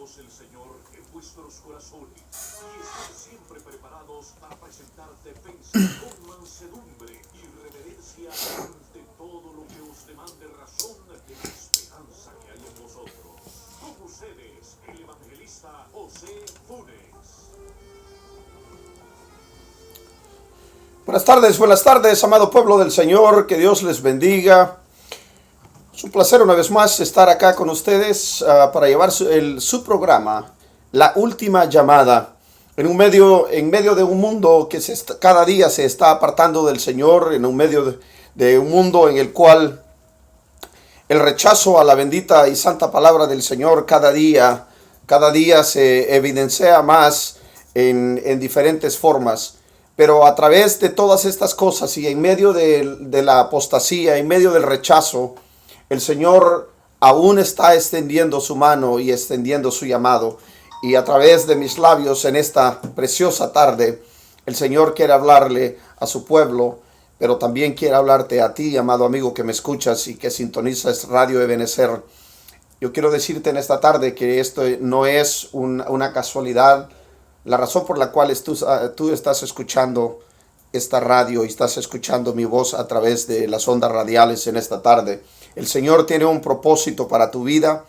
Dios el Señor en vuestros corazones, y estad siempre preparados para presentar defensa con mansedumbre y reverencia ante todo lo que os demande razón de la esperanza que hay en vosotros. Con ustedes, el evangelista José Funes. Buenas tardes, amado pueblo del Señor, que Dios les bendiga. Es un placer una vez más estar acá con ustedes para llevar su programa, La Última Llamada, en medio de un mundo que cada día se está apartando del Señor, en un medio de un mundo en el cual el rechazo a la bendita y santa palabra del Señor cada día se evidencia más en diferentes formas. Pero a través de todas estas cosas y en medio de la apostasía, en medio del rechazo, el Señor aún está extendiendo su mano y extendiendo su llamado. Y a través de mis labios en esta preciosa tarde, el Señor quiere hablarle a su pueblo, pero también quiere hablarte a ti, amado amigo que me escuchas y que sintonizas Radio Ebenecer. Yo quiero decirte en esta tarde que esto no es una casualidad. La razón por la cual tú estás escuchando esta radio y estás escuchando mi voz a través de las ondas radiales en esta tarde. El Señor tiene un propósito para tu vida,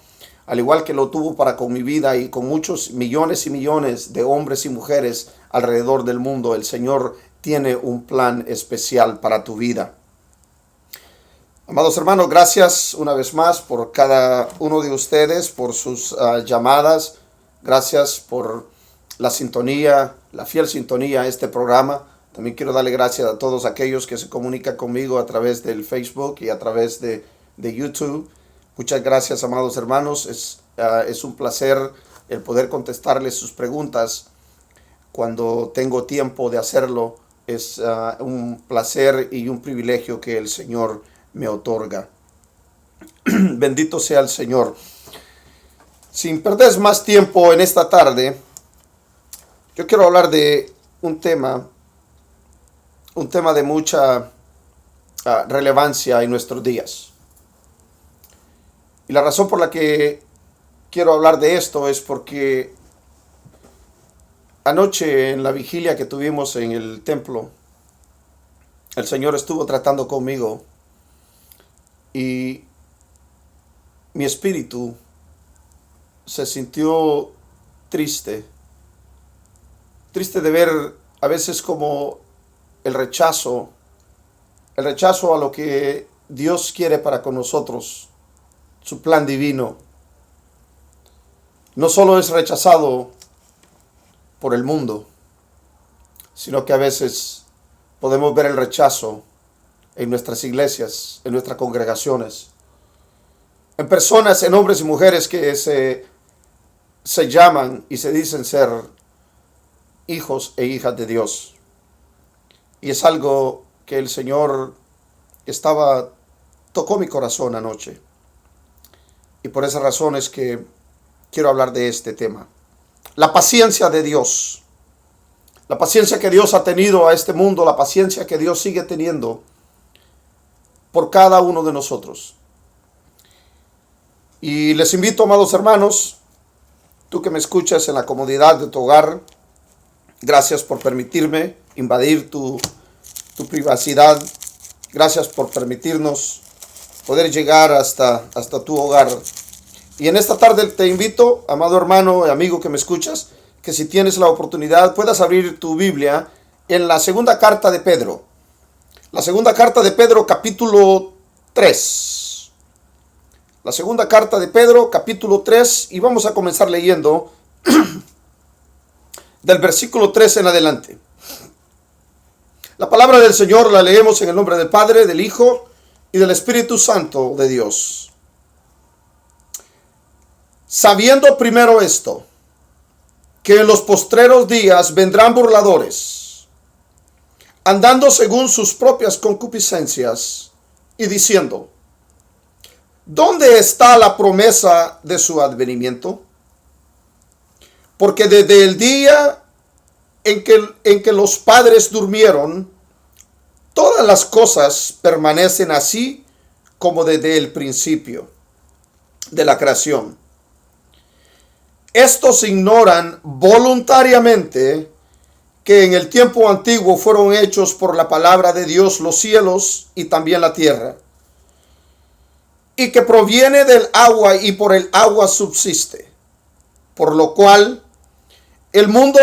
al igual que lo tuvo para con mi vida y con muchos millones y millones de hombres y mujeres alrededor del mundo. El Señor tiene un plan especial para tu vida. Amados hermanos, gracias una vez más por cada uno de ustedes, por sus llamadas. Gracias por la sintonía, la fiel sintonía a este programa. También quiero darle gracias a todos aquellos que se comunican conmigo a través del Facebook y a través de YouTube. Muchas gracias, amados hermanos. Es un placer el poder contestarles sus preguntas cuando tengo tiempo de hacerlo. Es un placer y un privilegio que el Señor me otorga. Bendito sea el Señor. Sin perder más tiempo en esta tarde, yo quiero hablar de un tema de mucha relevancia en nuestros días. Y la razón por la que quiero hablar de esto es porque anoche en la vigilia que tuvimos en el templo, el Señor estuvo tratando conmigo y mi espíritu se sintió triste de ver a veces como el rechazo a lo que Dios quiere para con nosotros, su plan divino, no solo es rechazado por el mundo, sino que a veces podemos ver el rechazo en nuestras iglesias, en nuestras congregaciones, en personas, en hombres y mujeres que se llaman y se dicen ser hijos e hijas de Dios. Y es algo que el Señor tocó mi corazón anoche. Y por esa razón es que quiero hablar de este tema. La paciencia de Dios. La paciencia que Dios ha tenido a este mundo, la paciencia que Dios sigue teniendo por cada uno de nosotros. Y les invito, amados hermanos, tú que me escuchas en la comodidad de tu hogar, gracias por permitirme invadir tu privacidad. Gracias por permitirnos poder llegar hasta tu hogar. Y en esta tarde te invito, amado hermano y amigo que me escuchas, que si tienes la oportunidad puedas abrir tu Biblia en la segunda carta de Pedro. La segunda carta de Pedro, capítulo 3. La segunda carta de Pedro, capítulo 3, y vamos a comenzar leyendo del versículo 3 en adelante. La palabra del Señor la leemos en el nombre del Padre, del Hijo y del Espíritu Santo de Dios. Sabiendo primero esto, que en los postreros días vendrán burladores, andando según sus propias concupiscencias, y diciendo: ¿dónde está la promesa de su advenimiento? Porque desde el día en que los padres durmieron, todas las cosas permanecen así como desde el principio de la creación. estos ignoran voluntariamente que en el tiempo antiguo fueron hechos por la palabra de Dios los cielos y también la tierra, y que proviene del agua y por el agua subsiste, por lo cual el mundo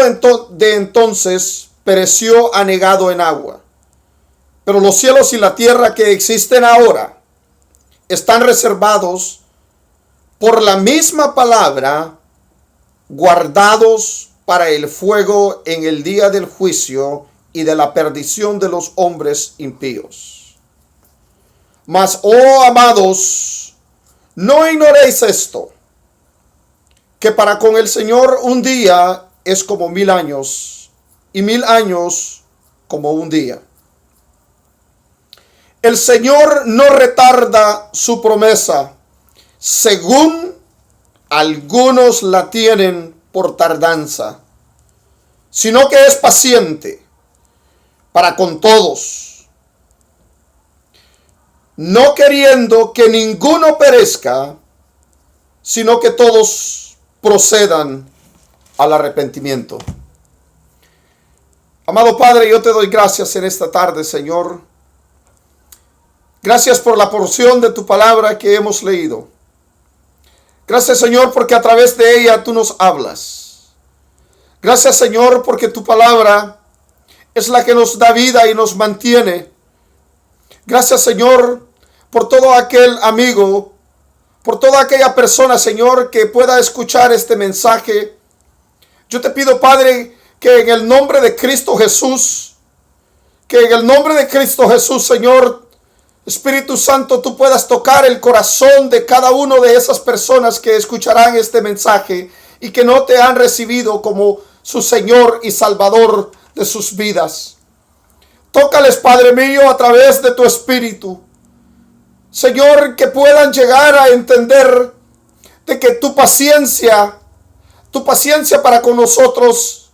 de entonces pereció anegado en agua. Pero los cielos y la tierra que existen ahora están reservados por la misma palabra, guardados para el fuego en el día del juicio y de la perdición de los hombres impíos. Mas, oh amados, no ignoréis esto, que para con el Señor un día es como 1000 años, y 1000 años como un día. El Señor no retarda su promesa, según algunos la tienen por tardanza, sino que es paciente para con todos, no queriendo que ninguno perezca, sino que todos procedan al arrepentimiento. Amado Padre, yo te doy gracias en esta tarde, Señor. Gracias por la porción de tu palabra que hemos leído. Gracias, Señor, porque a través de ella tú nos hablas. Gracias, Señor, porque tu palabra es la que nos da vida y nos mantiene. Gracias, Señor, por todo aquel amigo, por toda aquella persona, Señor, que pueda escuchar este mensaje. Yo te pido, Padre, que en el nombre de Cristo Jesús, Señor, Espíritu Santo, tú puedas tocar el corazón de cada uno de esas personas que escucharán este mensaje y que no te han recibido como su Señor y Salvador de sus vidas. Tócales, Padre mío, a través de tu Espíritu. Señor, que puedan llegar a entender de que tu paciencia para con nosotros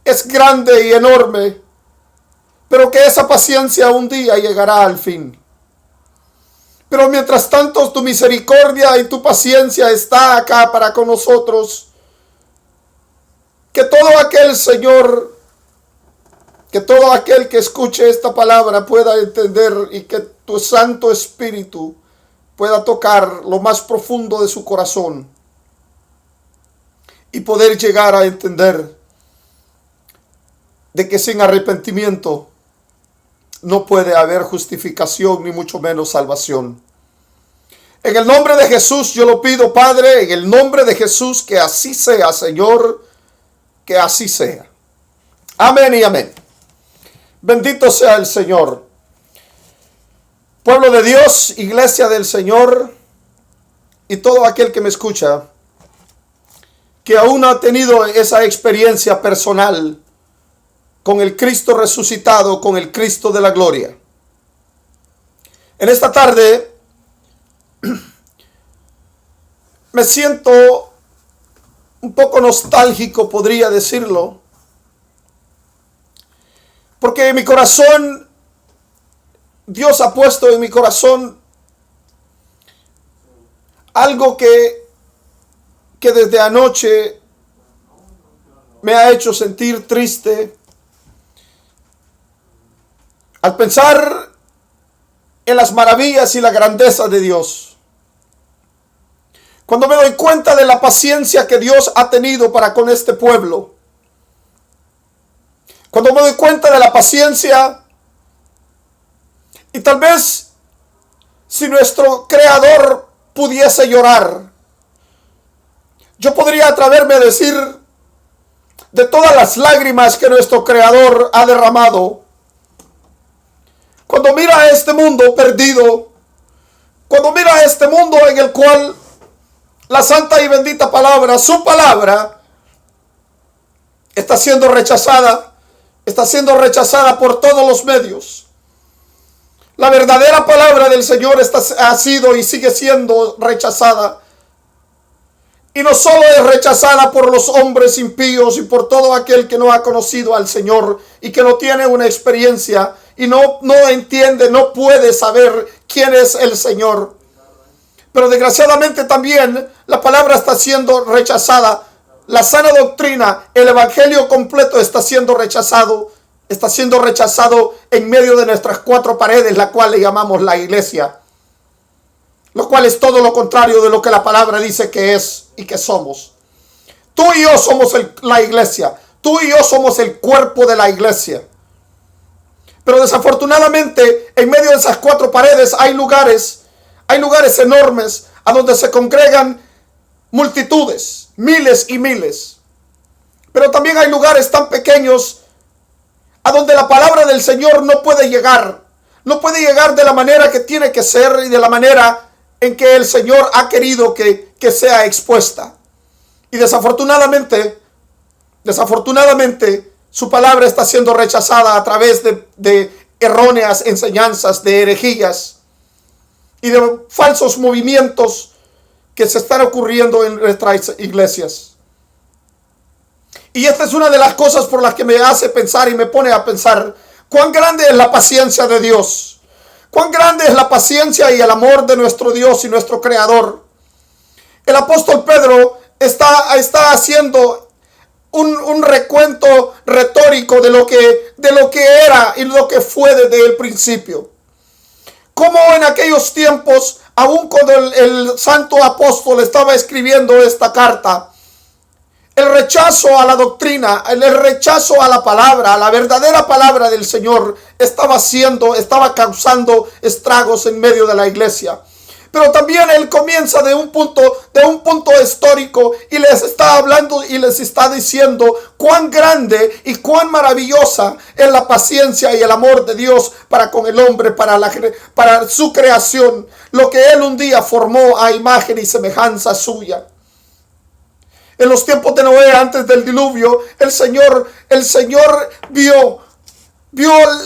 es grande y enorme, pero que esa paciencia un día llegará al fin. Pero mientras tanto, tu misericordia y tu paciencia está acá para con nosotros. Que todo aquel, Señor, que todo aquel que escuche esta palabra pueda entender y que tu Santo Espíritu pueda tocar lo más profundo de su corazón y poder llegar a entender de que sin arrepentimiento no puede haber justificación ni mucho menos salvación. En el nombre de Jesús yo lo pido, Padre, en el nombre de Jesús, que así sea, Señor, que así sea. Amén y amén. Bendito sea el Señor. Pueblo de Dios, iglesia del Señor, y todo aquel que me escucha, que aún ha tenido esa experiencia personal con el Cristo resucitado, con el Cristo de la gloria. En esta tarde me siento un poco nostálgico, podría decirlo, porque en mi corazón, Dios ha puesto en mi corazón algo que desde anoche me ha hecho sentir triste al pensar en las maravillas y la grandeza de Dios. Cuando me doy cuenta de la paciencia que Dios ha tenido para con este pueblo. Cuando me doy cuenta de la paciencia, y tal vez si nuestro Creador pudiese llorar, yo podría atreverme a decir de todas las lágrimas que nuestro Creador ha derramado. Cuando mira a este mundo perdido, cuando mira a este mundo en el cual la santa y bendita palabra, su palabra, está siendo rechazada por todos los medios. La verdadera palabra del Señor ha sido y sigue siendo rechazada. Y no solo es rechazada por los hombres impíos y por todo aquel que no ha conocido al Señor y que no tiene una experiencia y no entiende, no puede saber quién es el Señor. Pero desgraciadamente también la palabra está siendo rechazada la sana doctrina, el evangelio completo está siendo rechazado en medio de nuestras cuatro paredes, la cual le llamamos la iglesia, lo cual es todo lo contrario de lo que la palabra dice que es y que somos. Tú y yo somos la iglesia, tú y yo somos el cuerpo de la iglesia. Pero desafortunadamente, en medio de esas cuatro paredes hay lugares enormes a donde se congregan multitudes, miles y miles. Pero también hay lugares tan pequeños a donde la palabra del Señor no puede llegar de la manera que tiene que ser y de la manera en que el Señor ha querido que sea expuesta. Y desafortunadamente, su palabra está siendo rechazada a través de erróneas enseñanzas, de herejías y de falsos movimientos que se están ocurriendo en nuestras iglesias. Y esta es una de las cosas por las que me hace pensar y me pone a pensar cuán grande es la paciencia de Dios. Cuán grande es la paciencia y el amor de nuestro Dios y nuestro Creador. El apóstol Pedro está haciendo un recuento retórico de lo que era y lo que fue desde el principio. Como en aquellos tiempos, aun cuando el santo apóstol estaba escribiendo esta carta, el rechazo a la doctrina, el rechazo a la palabra, a la verdadera palabra del Señor, estaba causando estragos en medio de la iglesia. Pero también él comienza de un punto histórico y les está hablando y les está diciendo cuán grande y cuán maravillosa es la paciencia y el amor de Dios para con el hombre, para su creación, lo que él un día formó a imagen y semejanza suya. En los tiempos de Noé, antes del diluvio, el Señor vio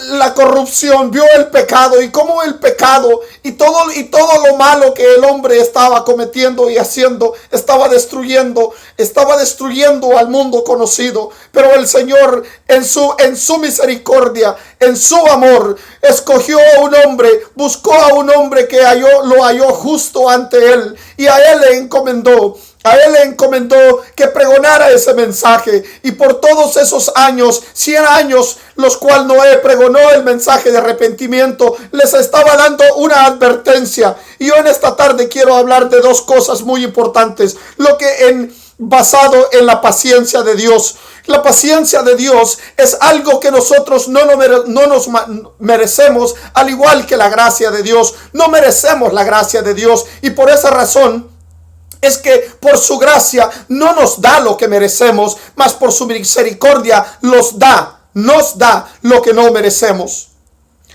la corrupción, vio el pecado y cómo el pecado y todo lo malo que el hombre estaba cometiendo y haciendo estaba destruyendo al mundo conocido. Pero el Señor en su misericordia, en su amor, escogió a un hombre, buscó a un hombre que lo halló justo ante él y a él le encomendó que pregonara ese mensaje. Y por todos esos años, 100 años, los cuales Noé pregonó el mensaje de arrepentimiento, les estaba dando una advertencia. Y yo en esta tarde quiero hablar de dos cosas muy importantes. Basado en la paciencia de Dios. La paciencia de Dios es algo que nosotros no nos merecemos, al igual que la gracia de Dios. No merecemos la gracia de Dios y por esa razón es que por su gracia no nos da lo que merecemos, mas por su misericordia nos da lo que no merecemos.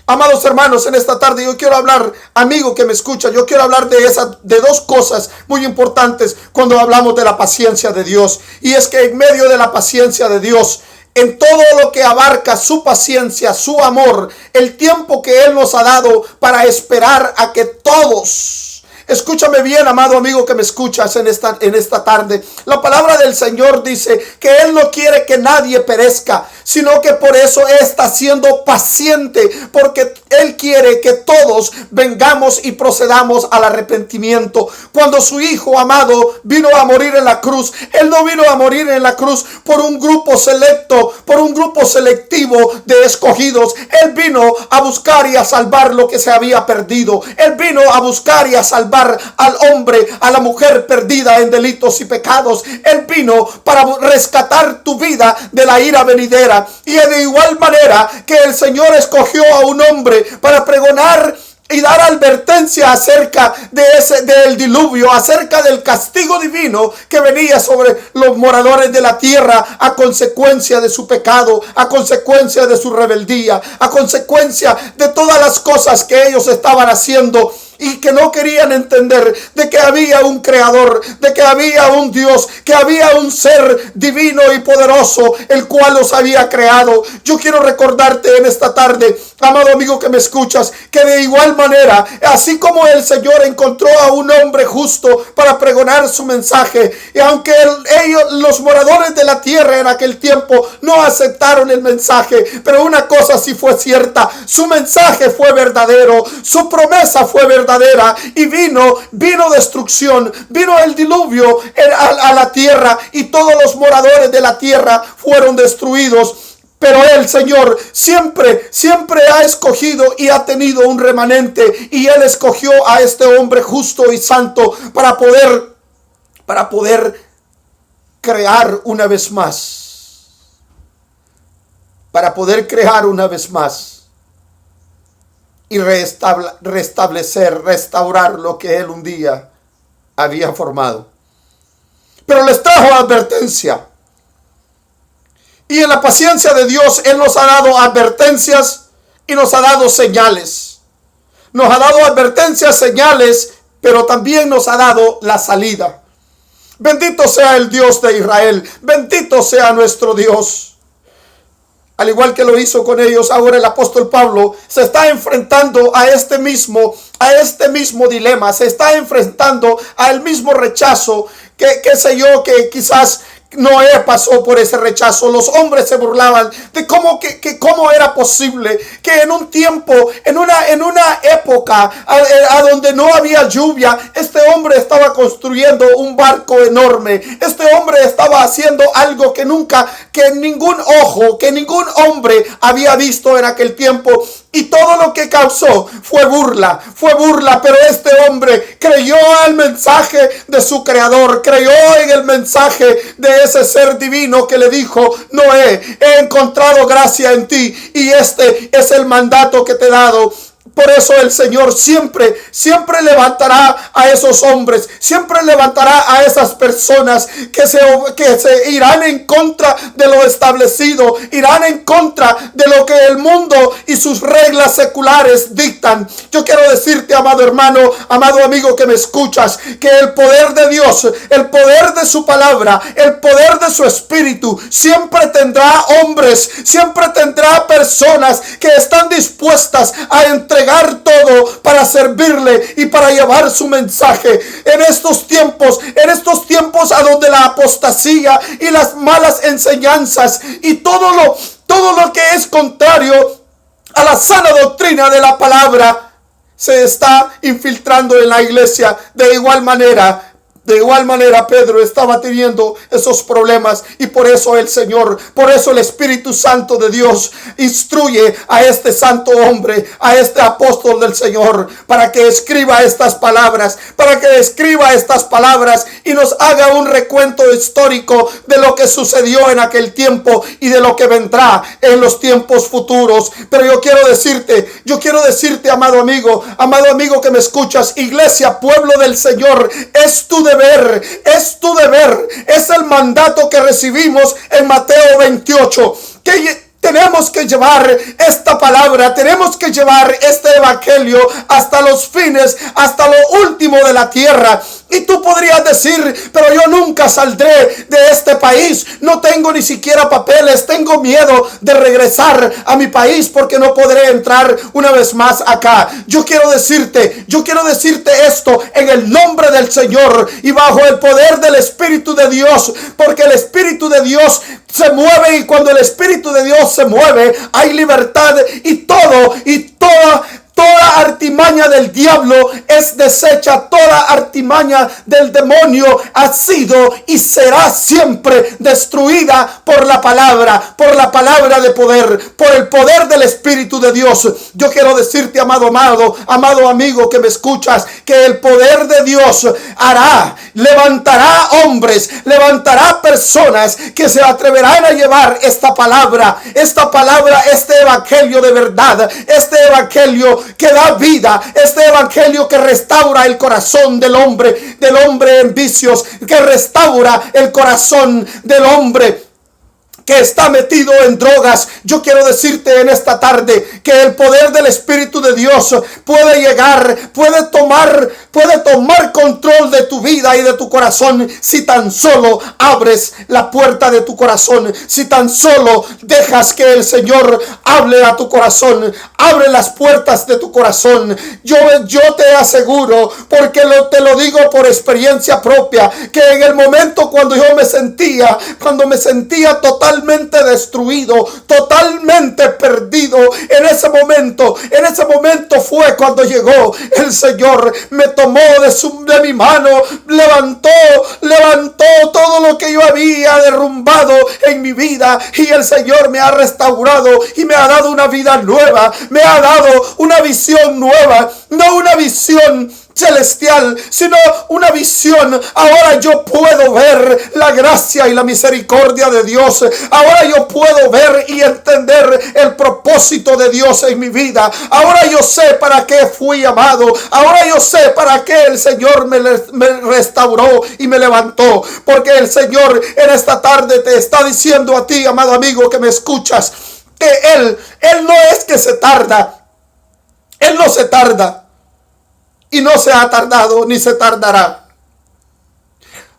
Amados hermanos, en esta tarde yo quiero hablar, amigo que me escucha, yo quiero hablar de dos cosas muy importantes cuando hablamos de la paciencia de Dios. Y es que en medio de la paciencia de Dios, en todo lo que abarca su paciencia, su amor, el tiempo que Él nos ha dado para esperar a que todos... Escúchame bien, amado amigo que me escuchas en esta tarde. La palabra del Señor dice que Él no quiere que nadie perezca, sino que por eso está siendo paciente, porque Él quiere que todos vengamos y procedamos al arrepentimiento. Cuando su Hijo amado vino a morir en la cruz, Él no vino a morir en la cruz por un grupo selecto, por un grupo selectivo de escogidos. Él vino a buscar y a salvar lo que se había perdido. Él vino a buscar y a salvar al hombre, a la mujer perdida en delitos y pecados. Él vino para rescatar tu vida de la ira venidera. Y de igual manera que el Señor escogió a un hombre para pregonar y dar advertencia acerca del diluvio, acerca del castigo divino que venía sobre los moradores de la tierra a consecuencia de su pecado, a consecuencia de su rebeldía, a consecuencia de todas las cosas que ellos estaban haciendo y que no querían entender de que había un creador, de que había un Dios, que había un ser divino y poderoso, el cual los había creado. Yo quiero recordarte en esta tarde, amado amigo que me escuchas, que de igual manera, así como el Señor encontró a un hombre justo para pregonar su mensaje, y aunque los moradores de la tierra en aquel tiempo no aceptaron el mensaje, pero una cosa sí fue cierta: su mensaje fue verdadero, su promesa fue verdadera. verdadera, y vino destrucción, vino el diluvio a la tierra, y todos los moradores de la tierra fueron destruidos. Pero el Señor siempre ha escogido y ha tenido un remanente, y Él escogió a este hombre justo y santo para poder crear una vez más. Para poder crear una vez más. Y restaurar lo que Él un día había formado. Pero les trajo advertencia. Y en la paciencia de Dios, Él nos ha dado advertencias y nos ha dado señales. Nos ha dado advertencias, señales, pero también nos ha dado la salida. Bendito sea el Dios de Israel. Bendito sea nuestro Dios. Al igual que lo hizo con ellos, ahora el apóstol Pablo se está enfrentando a este mismo dilema. Se está enfrentando al mismo rechazo que que quizás Noé pasó por ese rechazo. Los hombres se burlaban de cómo era posible que en un tiempo, en una época a donde no había lluvia, este hombre estaba construyendo un barco enorme. Este hombre estaba haciendo algo que ningún hombre había visto en aquel tiempo. Y todo lo que causó fue burla, pero este hombre creyó al mensaje de su creador, creyó en el mensaje de ese ser divino que le dijo: Noé, he encontrado gracia en ti, y este es el mandato que te he dado. Por eso el Señor siempre levantará a esos hombres, siempre levantará a esas personas que se irán en contra de lo establecido, irán en contra de lo que el mundo y sus reglas seculares dictan. Yo quiero decirte, amado hermano, amado amigo que me escuchas, que el poder de Dios, el poder de su palabra, el poder de su espíritu, siempre tendrá hombres, siempre tendrá personas que están dispuestas a entregar todo para servirle y para llevar su mensaje. En estos tiempos a donde la apostasía y las malas enseñanzas y todo lo que es contrario a la sana doctrina de la palabra se está infiltrando en la iglesia. De igual manera, Pedro estaba teniendo esos problemas, y por eso el Espíritu Santo de Dios instruye a este santo hombre, a este apóstol del Señor, para que escriba estas palabras, y nos haga un recuento histórico de lo que sucedió en aquel tiempo y de lo que vendrá en los tiempos futuros. Pero yo quiero decirte, amado amigo que me escuchas, iglesia, pueblo del Señor, es tu deber, es el mandato que recibimos en Mateo 28, que tenemos que llevar esta palabra, tenemos que llevar este evangelio hasta los fines, hasta lo último de la tierra. Y tú podrías decir: pero yo nunca saldré de este país, no tengo ni siquiera papeles, tengo miedo de regresar a mi país porque no podré entrar una vez más acá. Yo quiero decirte esto en el nombre del Señor y bajo el poder del Espíritu de Dios, porque el Espíritu de Dios se mueve, y cuando el Espíritu de Dios se mueve hay libertad, y toda artimaña del diablo es deshecha, toda artimaña del demonio ha sido y será siempre destruida por la palabra de poder, por el poder del Espíritu de Dios. Yo quiero decirte, amado amigo que me escuchas, que el poder de Dios levantará hombres, levantará personas que se atreverán a llevar esta palabra, este evangelio de verdad, este evangelio que da vida, este evangelio que restaura el corazón del hombre en vicios, que restaura el corazón del hombre que está metido en drogas. Yo quiero decirte en esta tarde que el poder del Espíritu de Dios puede tomar control de tu vida y de tu corazón, si tan solo abres la puerta de tu corazón, si tan solo dejas que el Señor hable a tu corazón, abre las puertas de tu corazón. Yo te aseguro, porque te lo digo por experiencia propia, que en el momento cuando me sentía totalmente totalmente destruido, totalmente perdido. En ese momento fue cuando llegó el Señor, me tomó de mi mano, levantó todo lo que yo había derrumbado en mi vida, y el Señor me ha restaurado y me ha dado una vida nueva, me ha dado una visión nueva, no una visión celestial, sino una visión. Ahora yo puedo ver la gracia y la misericordia de Dios. Ahora yo puedo ver y entender el propósito de Dios en mi vida. Ahora yo sé para qué fui amado. Ahora yo sé para qué el Señor me restauró y me levantó. Porque el Señor en esta tarde te está diciendo a ti, amado amigo que me escuchas, que Él no es que se tarda. Él no se tarda. Y no se ha tardado ni se tardará.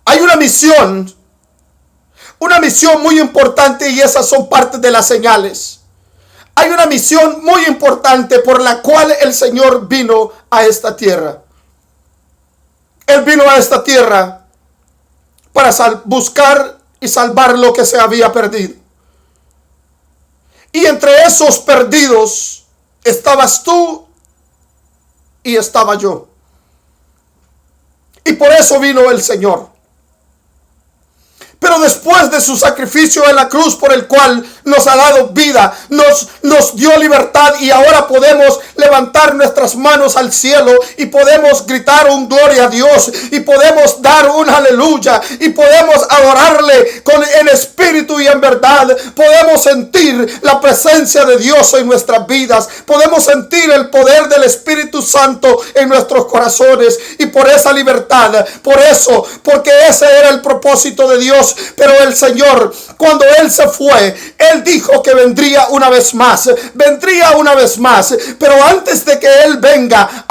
Hay una misión muy importante, y esas son partes de las señales. Hay una misión muy importante por la cual el Señor vino a esta tierra. Él vino a esta tierra para buscar y salvar lo que se había perdido. Y entre esos perdidos estabas tú y estaba yo. Y por eso vino el Señor. Pero después de su sacrificio en la cruz, por el cual nos ha dado vida, nos dio libertad, y ahora podemos levantar nuestras manos al cielo y podemos gritar un gloria a Dios, y podemos dar un aleluya, y podemos adorarle en espíritu y en verdad. Podemos sentir la presencia de Dios en nuestras vidas, podemos sentir el poder del Espíritu Santo en nuestros corazones, y por esa libertad, porque ese era el propósito de Dios. Pero el Señor, cuando Él se fue, Él dijo que vendría una vez más, pero antes de que Él venga,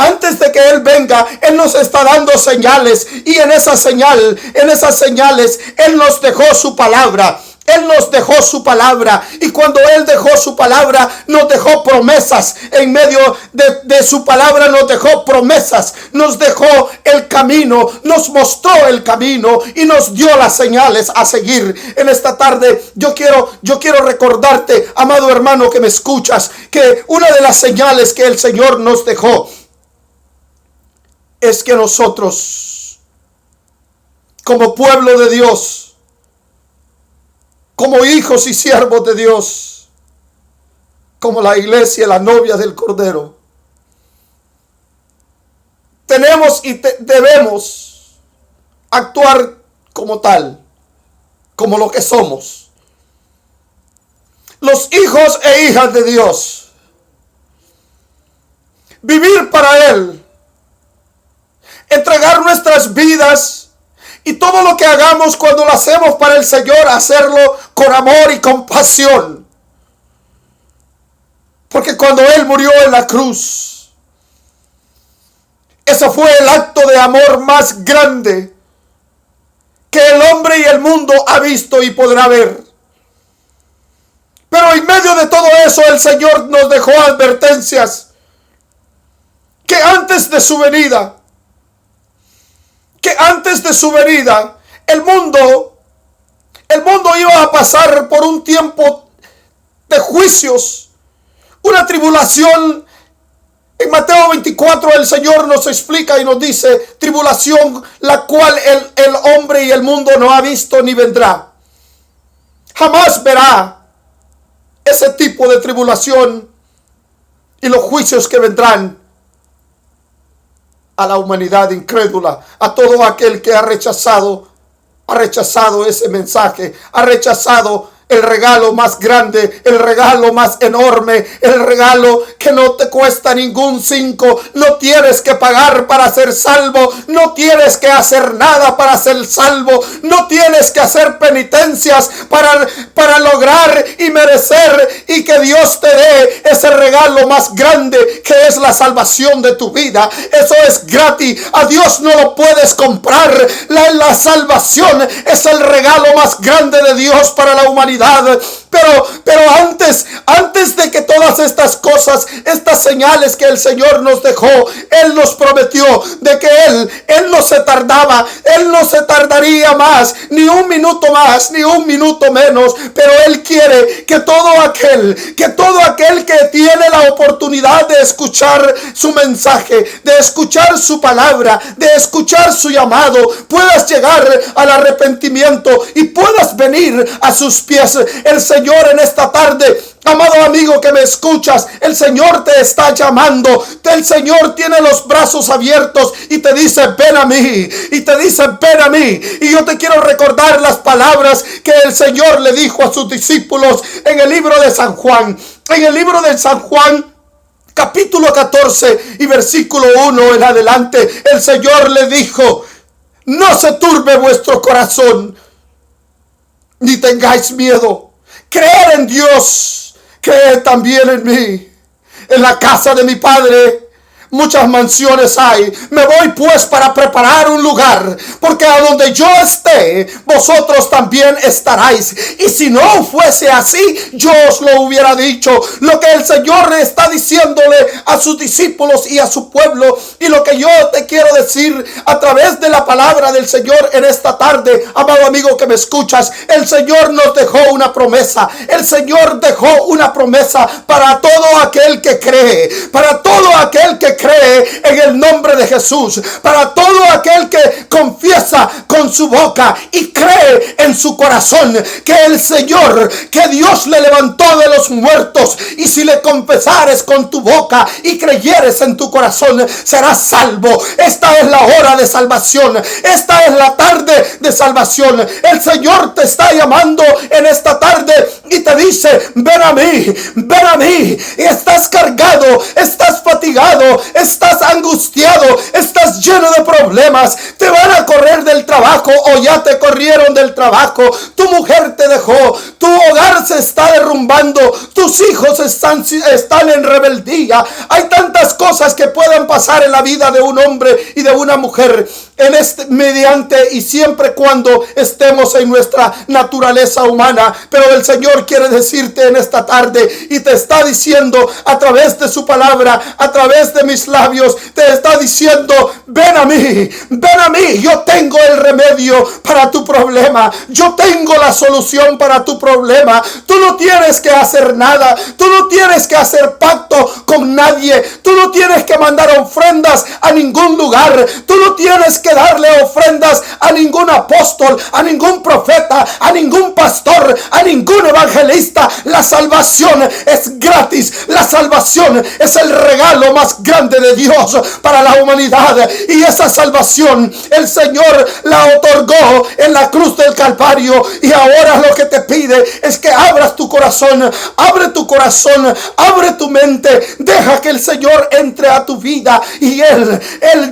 Él nos está dando señales, y en esas señales, Él nos dejó su palabra. Él nos dejó su palabra, y cuando Él dejó su palabra, nos dejó promesas. En medio de su palabra nos dejó promesas, nos dejó el camino, nos mostró el camino y nos dio las señales a seguir. En esta tarde yo quiero recordarte, amado hermano que me escuchas, que una de las señales que el Señor nos dejó es que nosotros, como pueblo de Dios, como hijos y siervos de Dios, como la iglesia, la novia del Cordero, tenemos y debemos actuar como tal, como lo que somos, los hijos e hijas de Dios. Vivir para Él, entregar nuestras vidas. Y todo lo que hagamos, cuando lo hacemos para el Señor, hacerlo con amor y compasión. Porque cuando Él murió en la cruz, ese fue el acto de amor más grande que el hombre y el mundo ha visto y podrá ver. Pero en medio de todo eso, el Señor nos dejó advertencias que antes de su venida, el mundo iba a pasar por un tiempo de juicios, una tribulación. En Mateo 24 el Señor nos explica y nos dice: tribulación la cual el hombre y el mundo no ha visto ni vendrá. Jamás verá ese tipo de tribulación y los juicios que vendrán a la humanidad incrédula, a todo aquel que ha rechazado ese mensaje, ha rechazado el regalo más grande, el regalo más enorme, el regalo que no te cuesta ningún 5. No tienes que pagar para ser salvo, no tienes que hacer nada para ser salvo, no tienes que hacer penitencias para lograr y merecer y que Dios te dé ese regalo más grande que es la salvación de tu vida. Eso es gratis, a Dios no lo puedes comprar. La salvación es el regalo más grande de Dios para la humanidad. Pero antes de que todas estas cosas, estas señales que el Señor nos dejó, Él nos prometió de que Él no se tardaba, Él no se tardaría más, ni un minuto más, ni un minuto menos. Pero Él quiere que todo aquel que tiene la oportunidad de escuchar su mensaje, de escuchar su palabra, de escuchar su llamado, puedas llegar al arrepentimiento y puedas venir a sus pies. El Señor en esta tarde, amado amigo que me escuchas, el Señor te está llamando. El Señor tiene los brazos abiertos y te dice: ven a mí. Y te dice: ven a mí. Y yo te quiero recordar las palabras que el Señor le dijo a sus discípulos en el libro de San Juan. En el libro de San Juan, capítulo 14 y versículo 1 en adelante, el Señor le dijo: no se turbe vuestro corazón, ni tengáis miedo. Creed en Dios, creed también en mí. En la casa de mi Padre muchas mansiones hay. Me voy pues para preparar un lugar, porque a donde yo esté, vosotros también estaréis. Y si no fuese así, yo os lo hubiera dicho. Lo que el Señor está diciéndole a sus discípulos y a su pueblo, y lo que yo te quiero decir a través de la palabra del Señor en esta tarde, amado amigo que me escuchas, el Señor nos dejó una promesa. El Señor dejó una promesa para todo aquel que cree, para todo aquel que cree en el nombre de Jesús, para todo aquel que confiesa con su boca y cree en su corazón que el Señor, que Dios le levantó de los muertos, y si le confesares con tu boca y creyeres en tu corazón, serás salvo. Esta es la hora de salvación, esta es la tarde de salvación. El Señor te está llamando en esta tarde y te dice: ven a mí, ven a mí. Y estás cargado, estás fatigado, estás angustiado, estás lleno de problemas, te van a correr del trabajo o ya te corrieron del trabajo, tu mujer te dejó, tu hogar se está derrumbando, tus hijos están en rebeldía. Hay tantas cosas que pueden pasar en la vida de un hombre y de una mujer mediante y siempre cuando estemos en nuestra naturaleza humana. Pero el Señor quiere decirte en esta tarde y te está diciendo a través de su palabra, a través de mis labios, te está diciendo: ven a mí, ven a mí. Yo tengo el remedio para tu problema, yo tengo la solución para tu problema. Tú no tienes que hacer nada, tú no tienes que hacer pacto con nadie, tú no tienes que mandar ofrendas a ningún lugar, tú no tienes que darle ofrendas a ningún apóstol, a ningún profeta, a ningún pastor, a ningún evangelista. La salvación es gratis, la salvación es el regalo más grande de Dios para la humanidad, y esa salvación el Señor la otorgó en la cruz del Calvario. Y ahora lo que te pide es que abras tu corazón, abre tu corazón, abre tu mente, deja que el Señor entre a tu vida y Él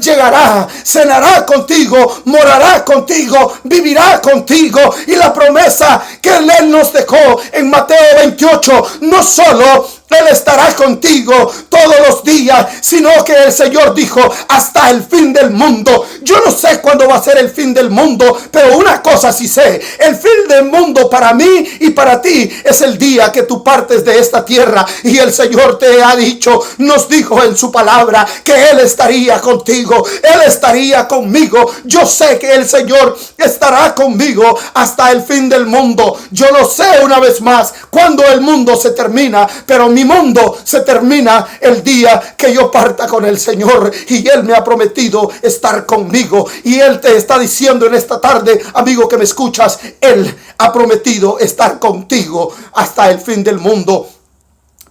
llegará, cenará contigo, morará contigo, vivirá contigo. Y la promesa que Él nos dejó en Mateo 28, no solo Él estará contigo todos los días, sino que el Señor dijo: hasta el fin del mundo. Yo no sé cuándo va a ser el fin del mundo, pero una cosa sí sé: el fin del mundo para mí y para ti es el día que tú partes de esta tierra. Y el Señor te ha dicho, nos dijo en su palabra, que Él estaría contigo, Él estaría conmigo. Yo sé que el Señor estará conmigo hasta el fin del mundo. Yo no sé, una vez más, cuándo el mundo se termina, pero mi mundo se termina el día que yo parta con el Señor, y Él me ha prometido estar conmigo. Y Él te está diciendo en esta tarde, amigo que me escuchas, Él ha prometido estar contigo hasta el fin del mundo.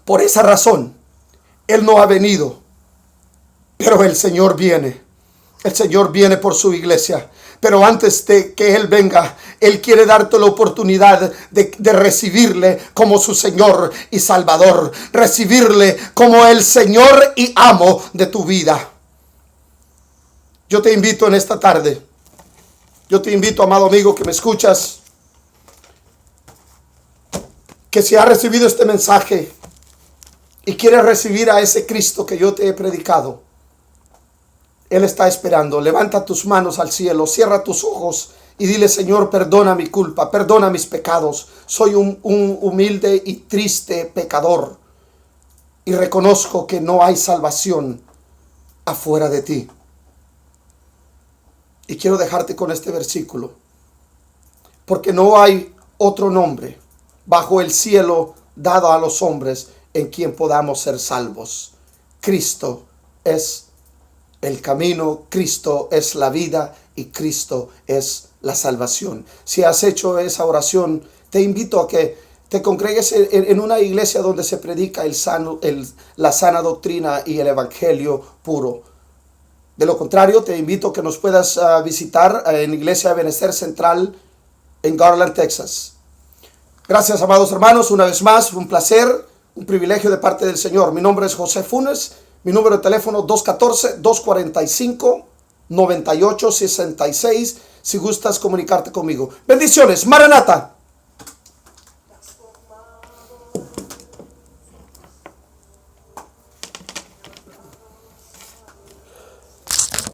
Por esa razón Él no ha venido, pero el Señor viene. El Señor viene por su iglesia. Pero antes de que Él venga, Él quiere darte la oportunidad de recibirle como su Señor y Salvador. Recibirle como el Señor y amo de tu vida. Yo te invito en esta tarde. Yo te invito, amado amigo que me escuchas, que si has recibido este mensaje y quieres recibir a ese Cristo que yo te he predicado, Él está esperando. Levanta tus manos al cielo, cierra tus ojos y dile: Señor, perdona mi culpa, perdona mis pecados. Soy un humilde y triste pecador y reconozco que no hay salvación afuera de ti. Y quiero dejarte con este versículo, porque no hay otro nombre bajo el cielo dado a los hombres en quien podamos ser salvos. Cristo es el camino, Cristo es la vida y Cristo es la salvación. Si has hecho esa oración, te invito a que te congregues en una iglesia donde se predica la sana doctrina y el evangelio puro. De lo contrario, te invito a que nos puedas visitar en Iglesia de Benecer Central en Garland, Texas. Gracias, amados hermanos, una vez más, un placer, un privilegio de parte del Señor. Mi nombre es José Funes, mi número de teléfono 214-245-9866, si gustas comunicarte conmigo. Bendiciones, Maranata.